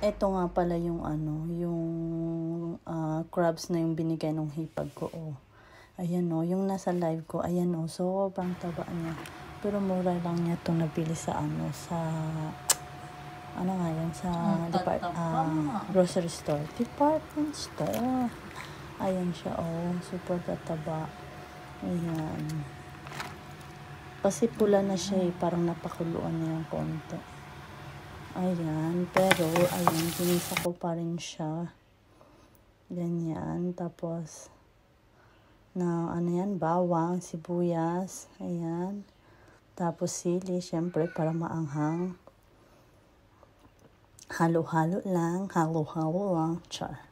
Eto nga pala yung crabs na yung binigay ng hipag ko, oh. Ayan, oh, yung nasa live ko, ayan, oh, sobrang taba niya. Pero mura lang niya itong nabili sa sa grocery store. Department store. Ayan siya, oh, super tataba. Ayan. Kasi pula na siya, eh, parang napakuluan niya yung konti. Ayan, pero, ayan, ginisa ko pa rin siya. Ganyan, tapos, bawang, sibuyas, ayan. Tapos, sili, syempre, para maanghang. Halo-halo lang, char.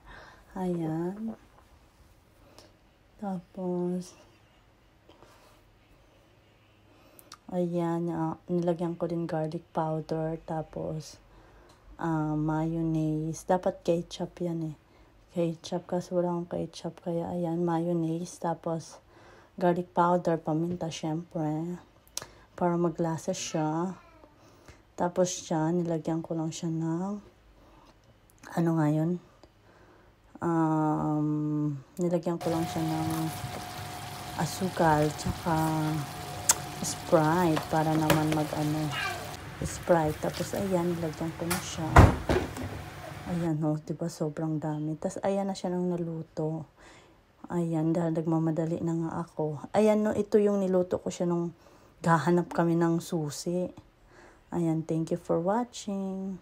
Ayan. Tapos, ayan, nilagyan ko din garlic powder, tapos, mayonnaise. Dapat ketchup yan, eh. Ketchup, kasi wala akong ketchup, kaya ayan, mayonnaise, tapos, garlic powder, paminta, syempre, para maglasa siya. Tapos siya, nilagyan ko lang siya ng, nilagyan ko lang siya ng asukal, tsaka Sprite, para naman Sprite. Tapos, ayan, nilagyan ko na siya. Ayan, oh, diba, sobrang dami. Tapos, ayan na siya nang naluto. Ayan, dahil nagmamadali na nga ako. Ayan, no, ito yung niluto ko siya nung gahanap kami ng susi. Ayan, thank you for watching.